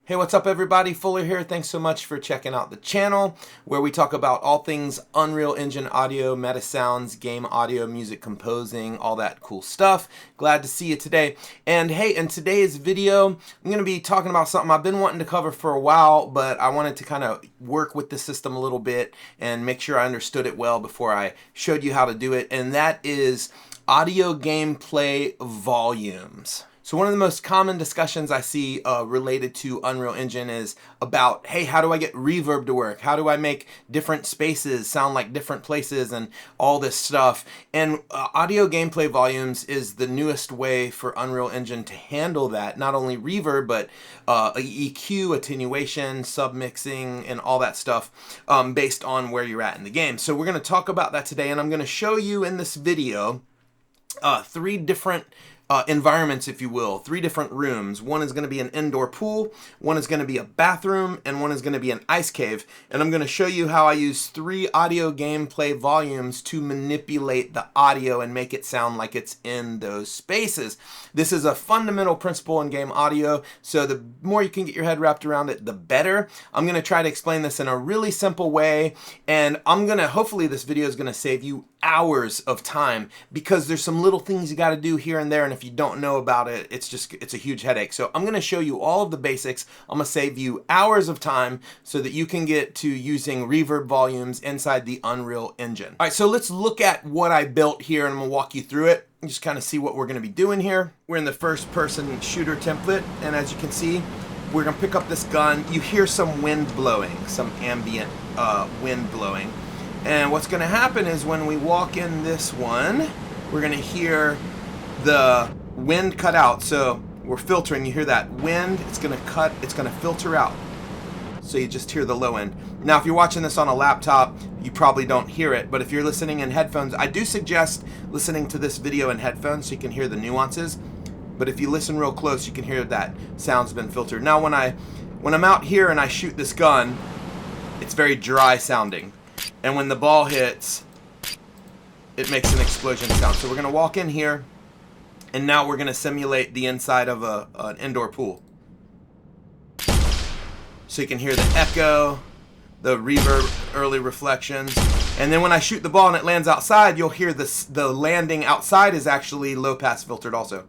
Hey, what's up everybody? Fuller here. Thanks so much for checking out the channel where we talk about all things Unreal Engine audio, meta sounds, game audio, music composing, all that cool stuff. Glad to see you today. And hey, in today's video, I'm going to be talking about something I've been wanting to cover for a while, but I wanted to kind of work with the system a little bit and make sure I understood it well before I showed you how to do it. And that is audio gameplay volumes. So one of the most common discussions I see related to Unreal Engine is about, hey, how do I get reverb to work? How do I make different spaces sound like different places and all this stuff? And audio gameplay volumes is the newest way for Unreal Engine to handle that. Not only reverb, but EQ, attenuation, submixing, and all that stuff based on where you're at in the game. So we're going to talk about that today, and I'm going to show you in this video three different environments, if you will, three different rooms. One is going to be an indoor pool, one is going to be a bathroom, and one is going to be an ice cave. And I'm going to show you how I use three audio gameplay volumes to manipulate the audio and make it sound like it's in those spaces. This is a fundamental principle in game audio, so the more you can get your head wrapped around it, the better. I'm going to try to explain this in a really simple way, and hopefully this video is going to save you hours of time, because there's some little things you got to do here and there, and if you don't know about it, it's a huge headache. So I'm going to show you all of the basics. I'm going to save you hours of time so that you can get to using reverb volumes inside the Unreal Engine. All right, so let's look at what I built here, and I'm going to walk you through it and just kind of see what we're going to be doing here. We're in the first person shooter template, and as you can see, we're going to pick up this gun. You hear some wind blowing, some ambient wind blowing. And what's going to happen is when we walk in this one, we're going to hear the wind cut out. So we're filtering. You hear that wind, it's going to cut, it's going to filter out. So you just hear the low end. Now, if you're watching this on a laptop, you probably don't hear it. But if you're listening in headphones, I do suggest listening to this video in headphones so you can hear the nuances. But if you listen real close, you can hear that sound's been filtered. Now, when I'm out here and I shoot this gun, it's very dry sounding. And when the ball hits, it makes an explosion sound. So we're going to walk in here, and now we're going to simulate the inside of an indoor pool. So you can hear the echo, the reverb, early reflections. And then when I shoot the ball and it lands outside, you'll hear the landing outside is actually low pass filtered also.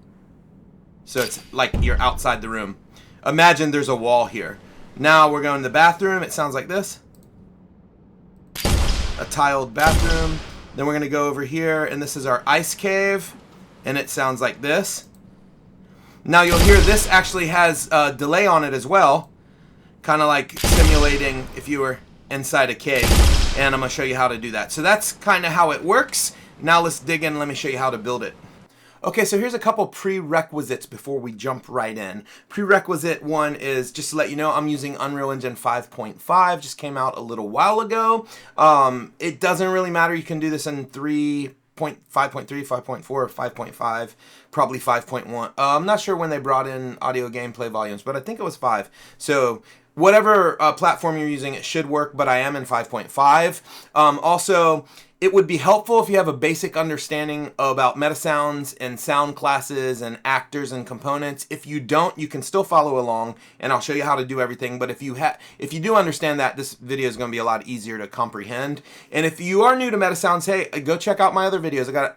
So it's like you're outside the room. Imagine there's a wall here. Now we're going to the bathroom. It sounds like this. A tiled bathroom. Then we're going to go over here, and this is our ice cave, and it sounds like this. Now you'll hear this actually has a delay on it as well, kind of like simulating if you were inside a cave, and I'm going to show you how to do that. So that's kind of how it works. Now let's dig in. Let me show you how to build it. Okay, so here's a couple prerequisites before we jump right in. Prerequisite one is, just to let you know, I'm using Unreal Engine 5.5, just came out a little while ago. It doesn't really matter, you can do this in 5.3, 5.4, or 5.5, probably 5.1. I'm not sure when they brought in audio gameplay volumes, but I think it was 5. So whatever platform you're using, it should work, but I am in 5.5. Also, it would be helpful if you have a basic understanding about meta sounds and sound classes and actors and components. If you don't, you can still follow along, and I'll show you how to do everything. But if you do understand that, this video is going to be a lot easier to comprehend. And if you are new to meta sounds, hey, go check out my other videos. I got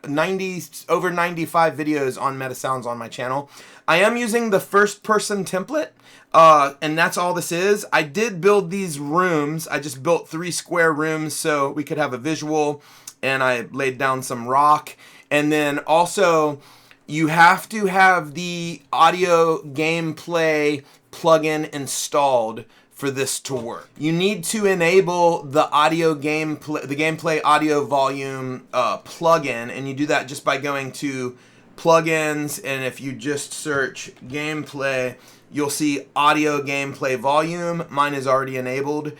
over 95 videos on meta sounds on my channel. I am using the first person template, and that's all this is. I did build these rooms. I just built 3 square rooms so we could have a visual, and I laid down some rock. And then also, you have to have the audio gameplay plugin installed for this to work. You need to enable the gameplay audio volume plugin, and you do that just by going to plugins, and if you just search gameplay, you'll see audio gameplay volume. Mine is already enabled.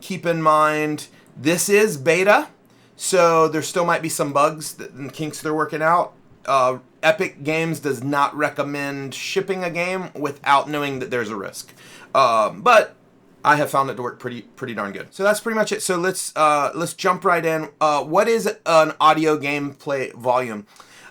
Keep in mind, this is beta, so there still might be some bugs and kinks they're working out. Epic Games does not recommend shipping a game without knowing that there's a risk. But I have found it to work pretty darn good. So that's pretty much it. So let's jump right in. What is an audio gameplay volume?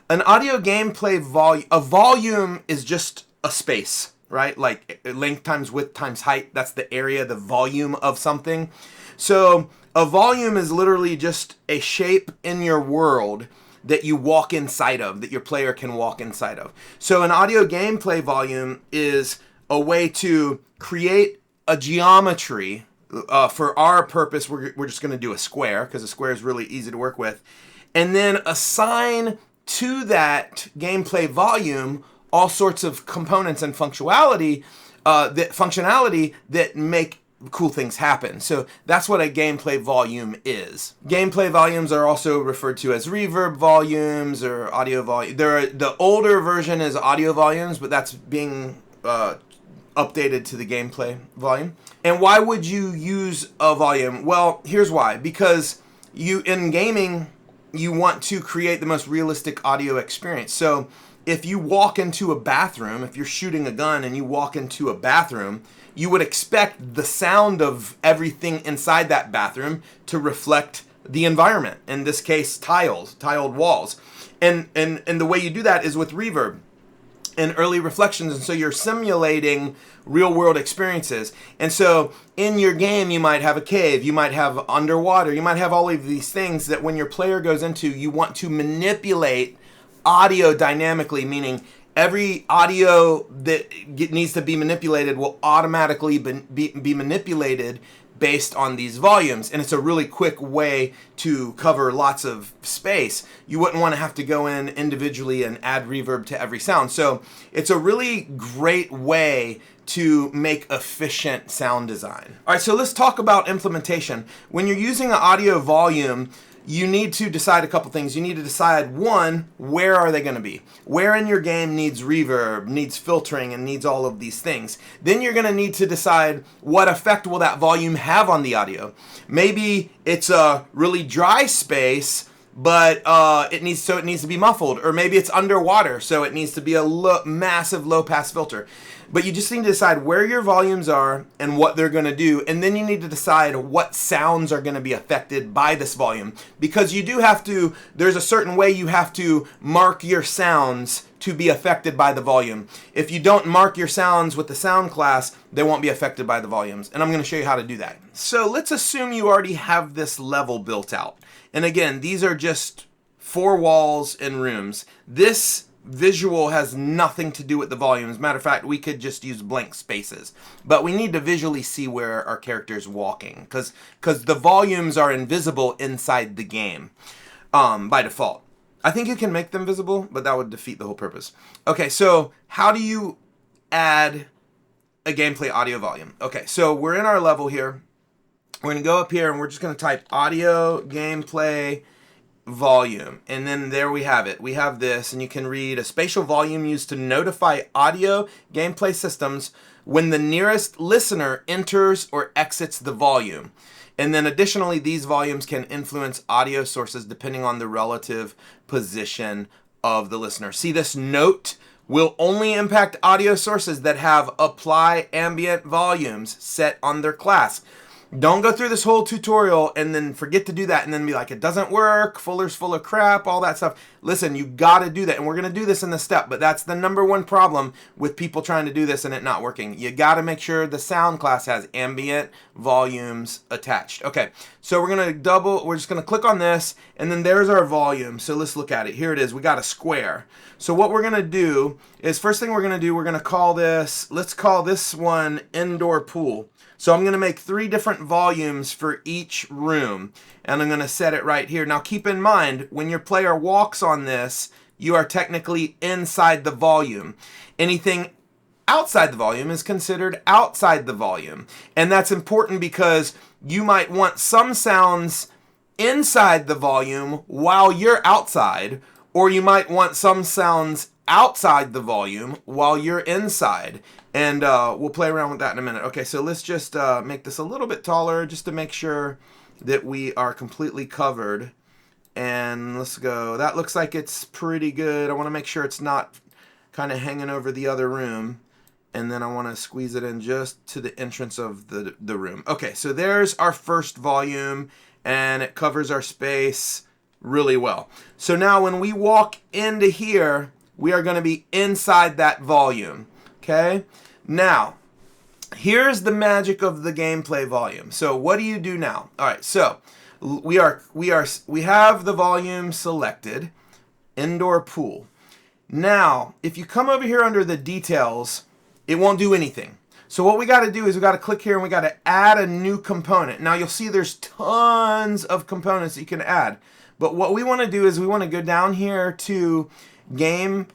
An audio gameplay volume, a volume is just a space. right? Like length times width times height. That's the area, the volume of something. So a volume is literally just a shape in your world that you walk inside of, that your player can walk inside of. So an audio gameplay volume is a way to create a geometry. For our purpose, we're just going to do a square, because a square is really easy to work with. And then assign to that gameplay volume all sorts of components and functionality that make cool things happen. So that's what a gameplay volume is. Gameplay volumes are also referred to as reverb volumes or audio volume. The older version is audio volumes, but that's being updated to the gameplay volume. And why would you use a volume? Well, here's why. Because in gaming, you want to create the most realistic audio experience. So if you walk into a bathroom, if you're shooting a gun and you walk into a bathroom, you would expect the sound of everything inside that bathroom to reflect the environment. In this case, tiled walls. And the way you do that is with reverb and early reflections. And so you're simulating real world experiences. And so in your game, you might have a cave, you might have underwater, you might have all of these things that when your player goes into, you want to manipulate audio dynamically, meaning every audio that needs to be manipulated will automatically be manipulated based on these volumes. And it's a really quick way to cover lots of space. You wouldn't want to have to go in individually and add reverb to every sound. So it's a really great way to make efficient sound design. All right, so let's talk about implementation. When you're using an audio volume, you need to decide a couple things. You need to decide, one, where are they going to be? Where in your game needs reverb, needs filtering, and needs all of these things? Then you're going to need to decide what effect will that volume have on the audio. Maybe it's a really dry space, but it needs to be muffled. Or maybe it's underwater, so it needs to be a massive low-pass filter. But you just need to decide where your volumes are and what they're going to do. And then you need to decide what sounds are going to be affected by this volume. Because you do have to, there's a certain way you have to mark your sounds to be affected by the volume. If you don't mark your sounds with the sound class, they won't be affected by the volumes. And I'm going to show you how to do that. So let's assume you already have this level built out. And again, these are just 4 walls and rooms. This visual has nothing to do with the volume. As a matter of fact, we could just use blank spaces. But we need to visually see where our character is walking, because the volumes are invisible inside the game by default. I think you can make them visible, but that would defeat the whole purpose. Okay, so how do you add a gameplay audio volume? Okay, so we're in our level here. We're going to go up here and we're just going to type audio gameplay volume, and then there we have it. We have this, and you can read: a spatial volume used to notify audio gameplay systems when the nearest listener enters or exits the volume. And then additionally, these volumes can influence audio sources depending on the relative position of the listener. See, this note will only impact audio sources that have apply ambient volumes set on their class. Don't go through this whole tutorial and then forget to do that and then be like, it doesn't work, Fuller's full of crap, all that stuff. Listen, you got to do that. And we're going to do this in the step, but that's the #1 problem with people trying to do this and it not working. You got to make sure the sound class has ambient volumes attached. Okay, so we're just going to click on this, and then there's our volume. So let's look at it. Here it is. We got a square. So what we're going to do is, first thing we're going to do, we're going to call this, let's call this one indoor pool. So I'm going to make 3 different volumes for each room, and I'm going to set it right here. Now keep in mind, when your player walks on this, you are technically inside the volume. Anything outside the volume is considered outside the volume. And that's important because you might want some sounds inside the volume while you're outside, or you might want some sounds outside the volume while you're inside. And we'll play around with that in a minute. Okay, so let's just make this a little bit taller just to make sure that we are completely covered. And let's go. That looks like it's pretty good. I want to make sure it's not kind of hanging over the other room. And then I want to squeeze it in just to the entrance of the room. Okay, so there's our first volume, and it covers our space really well. So now when we walk into here, we are going to be inside that volume. Okay? Now, here's the magic of the gameplay volume. So what do you do now? All right, so we have the volume selected, indoor pool. Now, if you come over here under the details, it won't do anything. So what we got to do is we got to click here and we got to add a new component. Now you'll see there's tons of components that you can add. But what we want to do is we want to go down here to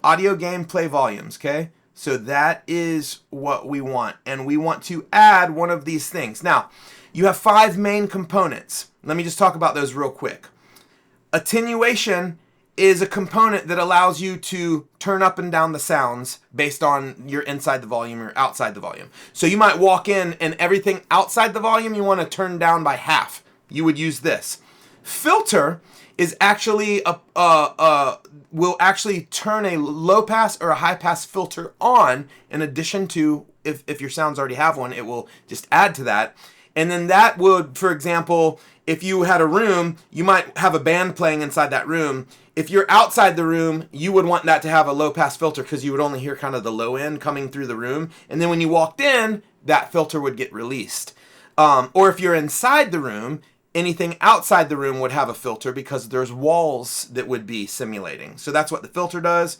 audio gameplay volumes, okay? So that is what we want. And we want to add one of these things. Now, you have 5 main components. Let me just talk about those real quick. Attenuation is a component that allows you to turn up and down the sounds based on you're inside the volume or outside the volume. So you might walk in and everything outside the volume you want to turn down by half. You would use this. Filter is actually will actually turn a low pass or a high pass filter on in addition to if your sounds already have one, it will just add to that. And then that would, for example, if you had a room, you might have a band playing inside that room. If you're outside the room, you would want that to have a low pass filter because you would only hear kind of the low end coming through the room. And then when you walked in, that filter would get released. Or if you're inside the room, anything outside the room would have a filter because there's walls that would be simulating. So that's what the filter does.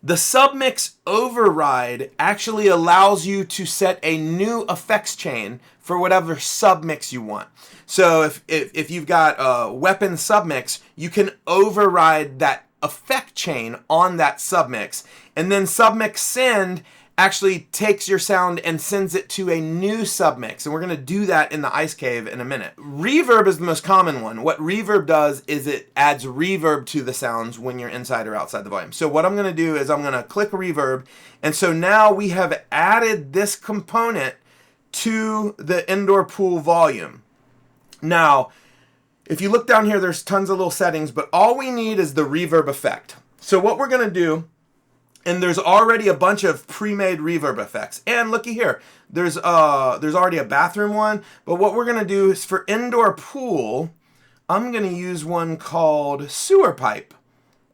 The submix override actually allows you to set a new effects chain for whatever submix you want. So if you've got a weapon submix, you can override that effect chain on that submix. And then submix send actually takes your sound and sends it to a new submix. And we're going to do that in the ice cave in a minute. Reverb is the most common one. What reverb does is it adds reverb to the sounds when you're inside or outside the volume. So what I'm going to do is I'm going to click reverb. And so now we have added this component to the indoor pool volume. Now, if you look down here, there's tons of little settings, but all we need is the reverb effect. So what we're going to do, and there's already a bunch of pre-made reverb effects. And looky here, there's already a bathroom one. But what we're gonna do is for indoor pool, I'm gonna use one called sewer pipe.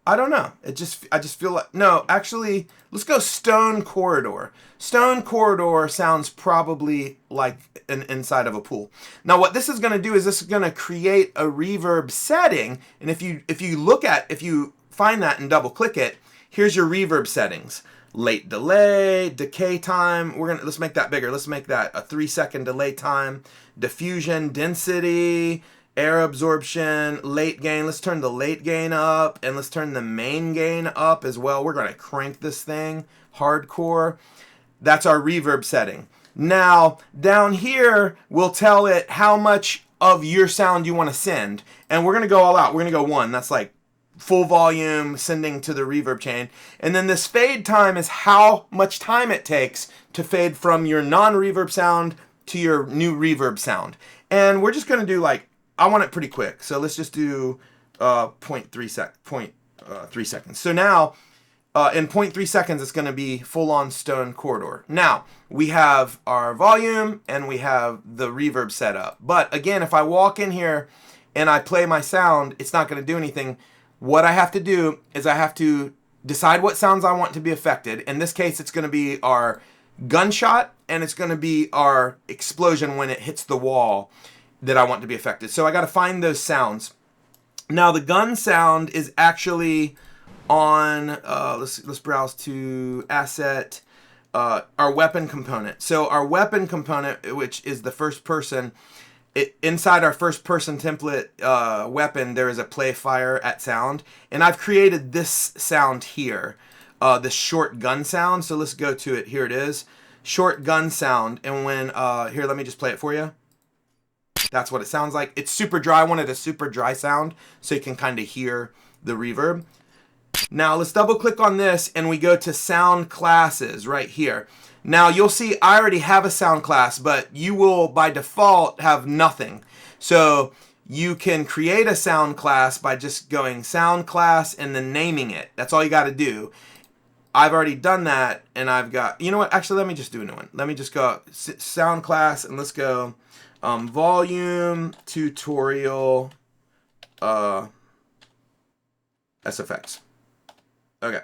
I don't know. I just feel like, no, actually, let's go stone corridor. Stone corridor sounds probably like an inside of a pool. Now what this is gonna do is this is gonna create a reverb setting. And if you find that and double click it, here's your reverb settings. Late delay, decay time. Let's make that bigger. Let's make that a 3-second delay time. Diffusion, density, air absorption, late gain. Let's turn the late gain up and let's turn the main gain up as well. We're gonna crank this thing hardcore. That's our reverb setting. Now, down here, we'll tell it how much of your sound you wanna send. And we're gonna go all out. We're gonna go 1. That's like full volume sending to the reverb chain. And then this fade time is how much time it takes to fade from your non-reverb sound to your new reverb sound. And we're just gonna do I want it pretty quick. So let's just do 0.3 seconds. So now in 0.3 seconds, it's gonna be full on stone corridor. Now we have our volume and we have the reverb set up. But again, if I walk in here and I play my sound, it's not gonna do anything. What I have to do is I have to decide what sounds I want to be affected. In this case, it's going to be our gunshot and it's going to be our explosion when it hits the wall that I want to be affected. So I got to find those sounds. Now the gun sound is actually on, let's browse to asset, our weapon component. So our weapon component, which is the first person, inside our first person template weapon, there is a play fire at sound. And I've created this sound here, this short gun sound. So let's go to it. Here it is. Short gun sound. And when, here, let me just play it for you. That's what it sounds like. It's super dry. I wanted a super dry sound so you can kind of hear the reverb. Now let's double click on this and we go to sound classes right here. Now you'll see I already have a sound class, but you will by default have nothing. So you can create a sound class by just going sound class and then naming it. That's all you got to do. I've already done that and I've got, you know what, actually let me just do a new one. Let me just go sound class and let's go volume tutorial SFX. Okay.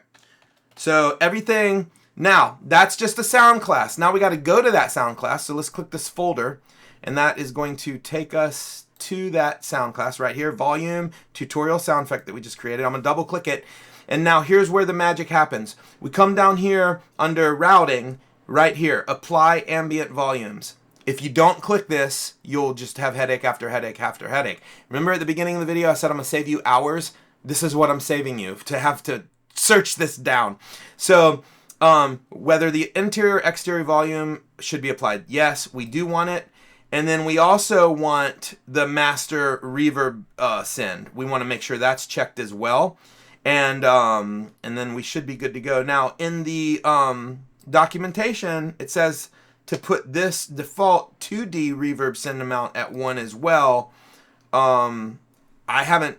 So everything Now, that's just a sound class. Now we got to go to that sound class. So let's click this folder, and that is going to take us to that sound class right here, volume, tutorial sound effect that we just created. I'm going to double click it. And now here's where the magic happens. We come down here under routing, right here, apply ambient volumes. If you don't click this, you'll just have headache after headache after headache. Remember at the beginning of the video, I said I'm going to save you hours? This is what I'm saving you, to have to search this down. So whether the interior exterior volume should be applied. Yes, we do want it. And then we also want the master reverb send. We want to make sure that's checked as well. And then we should be good to go. Now, in the documentation, it says to put this default 2D reverb send amount at 1 as well. I haven't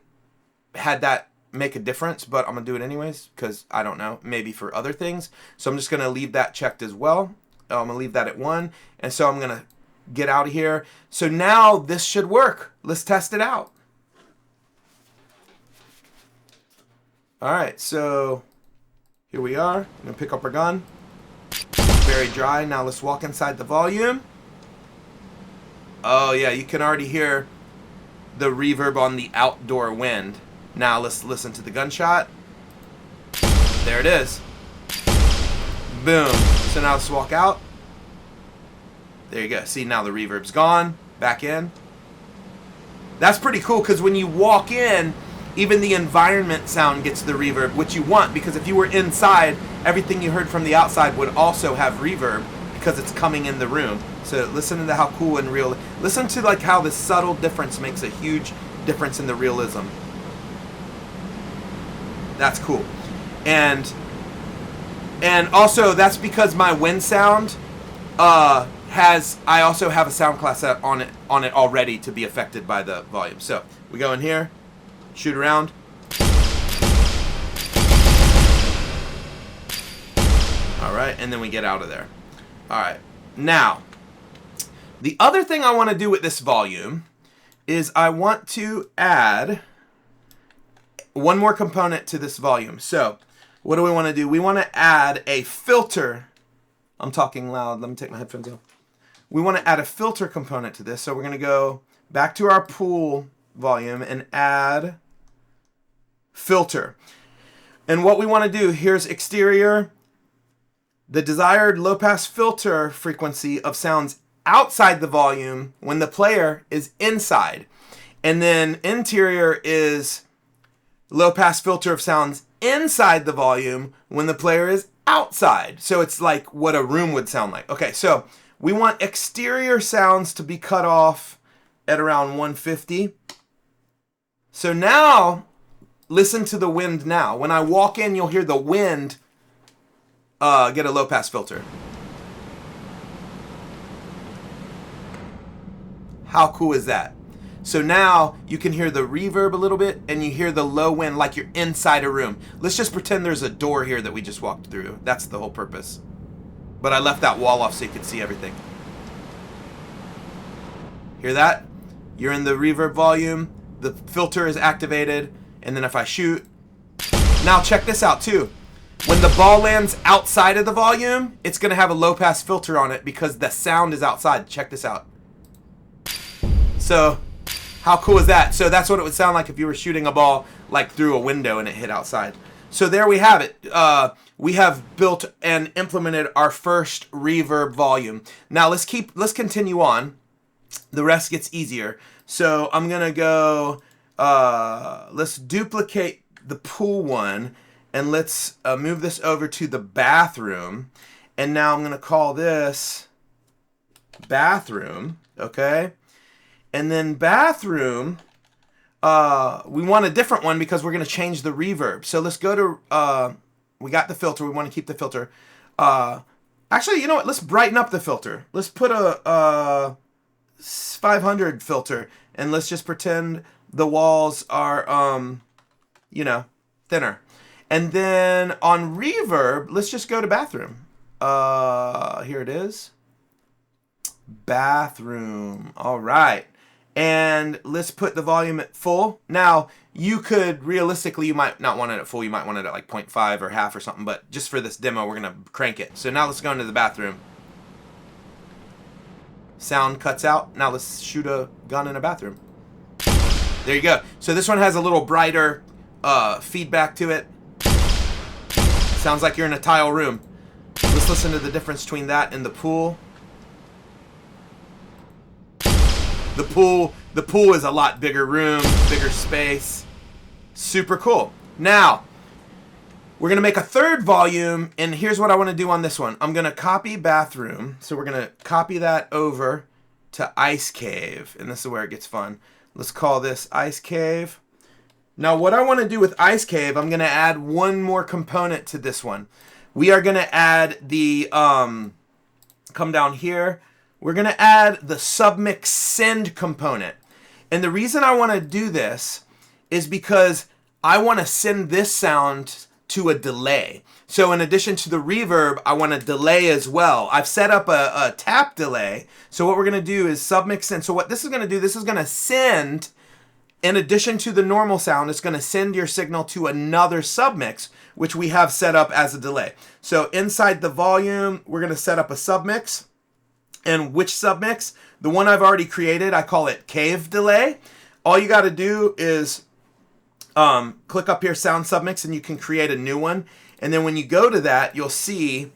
had that make a difference, but I'm going to do it anyways because I don't know, maybe for other things. So I'm just going to leave that checked as well. I'm going to leave that at 1. And so I'm going to get out of here. So now this should work. Let's test it out. All right, so here we are. I'm going to pick up our gun. Very dry. Now let's walk inside the volume. Oh yeah, you can already hear the reverb on the outdoor wind. Now let's listen to the gunshot. There it is. Boom. So now let's walk out. There you go. See, now the reverb's gone. Back in. That's pretty cool because when you walk in, even the environment sound gets the reverb, which you want, because if you were inside, everything you heard from the outside would also have reverb because it's coming in the room. So listen to how cool and real. Listen to like how the subtle difference makes a huge difference in the realism. That's cool. And also that's because my wind sound I also have a sound class on it already to be affected by the volume. So we go in here, shoot around. All right, and then we get out of there. All right, now the other thing I want to do with this volume is I want to add one more component to this volume. So what do we want to do? We want to add a filter. I'm talking loud. Let me take my headphones off. We want to add a filter component to this. So we're going to go back to our pool volume and add filter. And what we want to do, here's exterior. The desired low-pass filter frequency of sounds outside the volume when the player is inside. And then interior is low-pass filter of sounds inside the volume when the player is outside. So it's like what a room would sound like. Okay, so we want exterior sounds to be cut off at around 150. So now, listen to the wind now. When I walk in, you'll hear the wind get a low-pass filter. How cool is that? So now you can hear the reverb a little bit and you hear the low wind like you're inside a room. Let's just pretend there's a door here that we just walked through. That's the whole purpose. But I left that wall off so you could see everything. Hear that? You're in the reverb volume. The filter is activated. And then if I shoot. Now check this out too. When the ball lands outside of the volume, it's going to have a low pass filter on it because the sound is outside. Check this out. So how cool is that? So that's what it would sound like if you were shooting a ball like through a window and it hit outside. So there we have it. We have built and implemented our first reverb volume. Now let's continue on. The rest gets easier. So I'm gonna go. Let's duplicate the pool one, and let's move this over to the bathroom. And now I'm gonna call this bathroom. Okay. And then bathroom, we want a different one because we're going to change the reverb. So let's go to, we got the filter. We want to keep the filter. Actually, you know what? Let's brighten up the filter. Let's put a 500 filter. And let's just pretend the walls are, you know, thinner. And then on reverb, let's just go to bathroom. Here it is. Bathroom. All right. And let's put the volume at full. Now, you could, realistically, you might not want it at full. You might want it at like 0.5 or half or something. But just for this demo, we're going to crank it. So now let's go into the bathroom. Sound cuts out. Now let's shoot a gun in a bathroom. There you go. So this one has a little brighter feedback to it. Sounds like you're in a tile room. Let's listen to the difference between that and the pool. The pool is a lot bigger room, bigger space. Super cool. Now, we're going to make a third volume, and here's what I want to do on this one. I'm going to copy bathroom, so we're going to copy that over to Ice Cave, and this is where it gets fun. Let's call this Ice Cave. Now, what I want to do with Ice Cave, I'm going to add one more component to this one. We are going to add the, come down here, we're going to add the submix send component. And the reason I want to do this is because I want to send this sound to a delay. So in addition to the reverb, I want a delay as well. I've set up a tap delay. So what we're going to do is submix send. So what this is going to do, this is going to send, in addition to the normal sound, it's going to send your signal to another submix, which we have set up as a delay. So inside the volume, we're going to set up a submix. And which submix? The one I've already created, I call it Cave Delay. All you got to do is click up here, Sound Submix, and you can create a new one. And then when you go to that, you'll see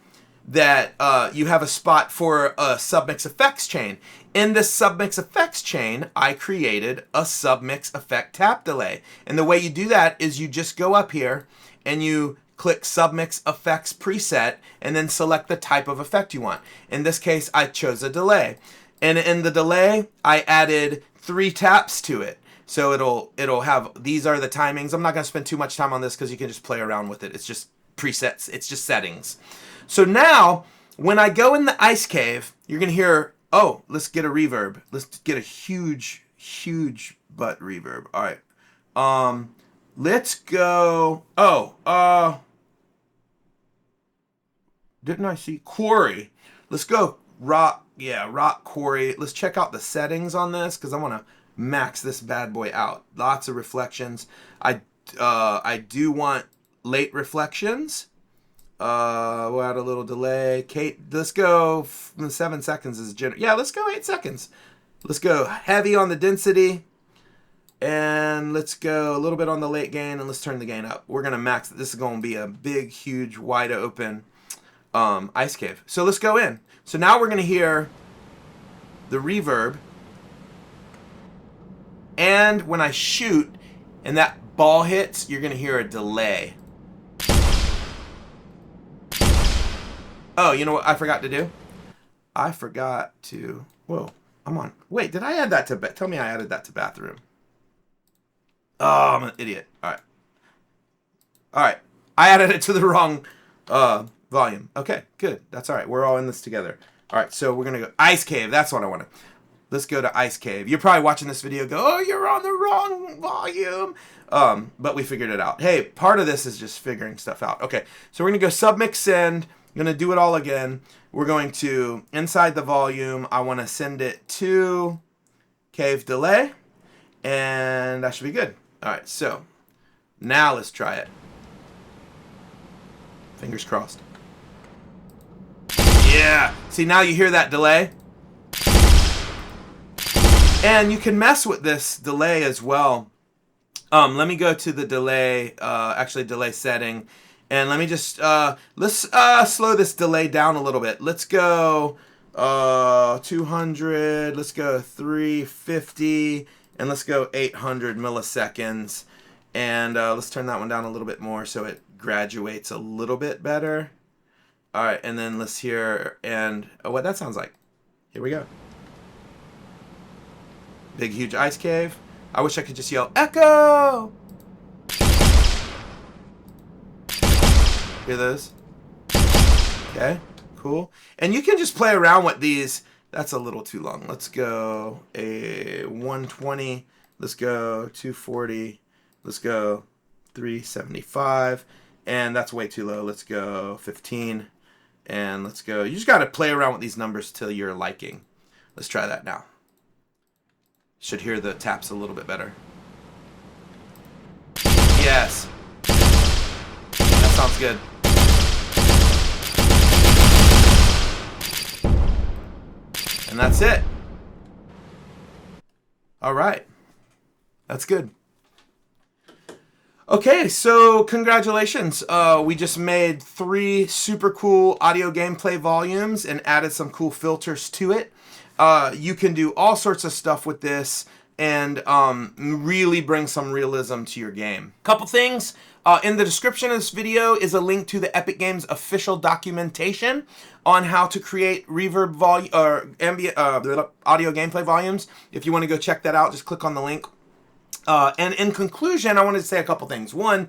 that you have a spot for a submix effects chain. In this submix effects chain, I created a submix effect tap delay. And the way you do that is you just go up here and you click submix effects preset and then select the type of effect you want. In this case, I chose a delay. And in the delay, I added 3 taps to it. So it'll have, these are the timings. I'm not going to spend too much time on this because you can just play around with it. It's just presets. It's just settings. So now, when I go in the Ice Cave, you're going to hear, oh, let's get a reverb. Let's get a huge, huge butt reverb. All right. Let's go, didn't I see Quarry? Let's go rock Quarry. Let's check out the settings on this because I want to max this bad boy out. Lots of reflections. I do want late reflections. We'll add a little delay. Kate, let's go 7 seconds is yeah, let's go 8 seconds. Let's go heavy on the density. And let's go a little bit on the late gain, and let's turn the gain up. We're going to max. This is going to be a big, huge, wide open Ice Cave. So let's go in. So now we're going to hear the reverb. And when I shoot and that ball hits, you're going to hear a delay. Oh, you know what I forgot to do? I forgot to... Whoa, I'm on... Wait, did I add that to... Tell me I added that to bathroom. Oh, I'm an idiot. All right. All right. I added it to the wrong volume. Okay, good. That's all right. We're all in this together. All right, so we're going to go Ice Cave. That's what I wanted. Let's go to Ice Cave. You're probably watching this video go, oh, you're on the wrong volume. But we figured it out. Hey, part of this is just figuring stuff out. Okay, so we're going to go submix send. I'm going to do it all again. We're going to, inside the volume, I want to send it to Cave Delay. And that should be good. All right, so now let's try it. Fingers crossed. Yeah. See, now you hear that delay. And you can mess with this delay as well. Let me go to the delay, delay setting. And let me just, let's slow this delay down a little bit. Let's go 200, let's go 350. And let's go 800 milliseconds. And let's turn that one down a little bit more so it graduates a little bit better. All right, and then let's hear what that sounds like. Here we go. Big, huge ice cave. I wish I could just yell, echo! Hear those? Okay, cool. And you can just play around with these. That's a little too long. Let's go a 120. Let's go 240. Let's go 375. And that's way too low. Let's go 15. And let's go. You just got to play around with these numbers till you're liking. Let's try that now. Should hear the taps a little bit better. Yes. That sounds good. And that's it. All right. That's good. Okay, so congratulations. We just made 3 super cool audio gameplay volumes and added some cool filters to it. You can do all sorts of stuff with this and really bring some realism to your game. Couple things. In the description of this video is a link to the Epic Games official documentation on how to create reverb ambient audio gameplay volumes. If you want to go check that out, just click on the link. And in conclusion, I wanted to say a couple things. One,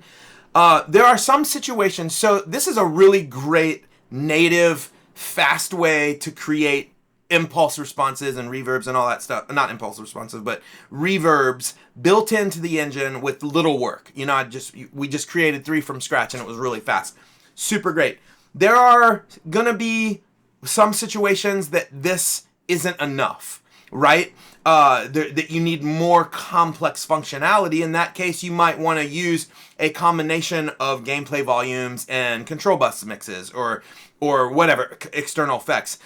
there are some situations, so this is a really great native, fast way to create impulse responses and reverbs and all that stuff. Not impulse responses, but reverbs built into the engine with little work. You know, we just created 3 from scratch and it was really fast. Super great. There are gonna be some situations that this isn't enough, right? That you need more complex functionality. In that case, you might want to use a combination of gameplay volumes and control bus mixes or whatever, external effects.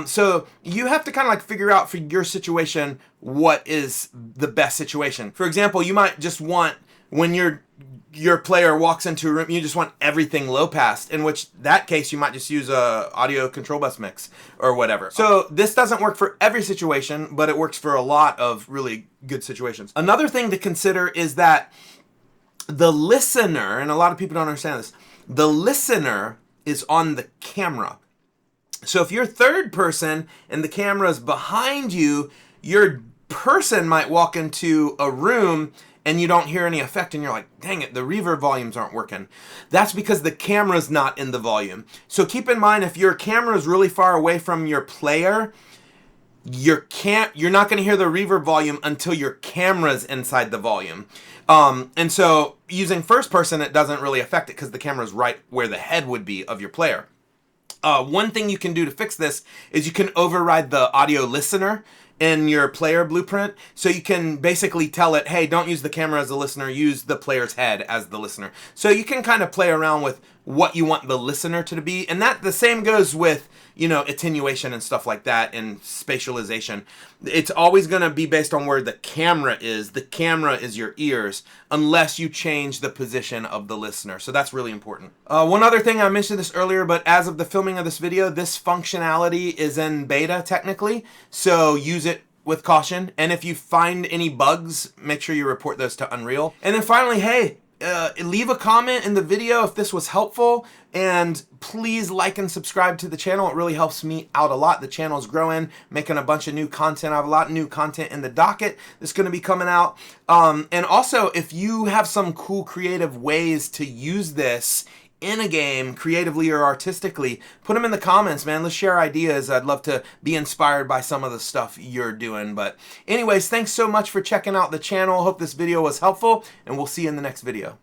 So you have to kind of like figure out for your situation what is the best situation. For example, you might just want, when your player walks into a room, you just want everything low pass, in which that case you might just use a audio control bus mix or whatever. So this doesn't work for every situation, but it works for a lot of really good situations. Another thing to consider is that the listener, and a lot of people don't understand this, the listener is on the camera. So if you're third person and the camera is behind you, your person might walk into a room and you don't hear any effect and you're like, dang it, the reverb volumes aren't working. That's because the camera's not in the volume. So keep in mind, if your camera is really far away from your player, you're not going to hear the reverb volume until your camera's inside the volume. And so using first person, it doesn't really affect it because the camera's right where the head would be of your player. One thing you can do to fix this is you can override the audio listener in your player blueprint. So you can basically tell it, hey, don't use the camera as a listener, use the player's head as the listener. So you can kind of play around with what you want the listener to be. And that the same goes with, you know, attenuation and stuff like that and spatialization. It's always going to be based on where the camera is. The camera is your ears, unless you change the position of the listener. So that's really important. One other thing, I mentioned this earlier, but as of the filming of this video, this functionality is in beta technically. So use it with caution. And if you find any bugs, make sure you report those to Unreal. And then finally, hey, leave a comment in the video if this was helpful, and please like and subscribe to the channel. It really helps me out a lot. The channel's growing, making a bunch of new content. I have a lot of new content in the docket that's going to be coming out. And also, if you have some cool creative ways to use this in a game, creatively or artistically, put them in the comments, man. Let's share ideas. I'd love to be inspired by some of the stuff you're doing. But anyways, thanks so much for checking out the channel. Hope this video was helpful, and we'll see you in the next video.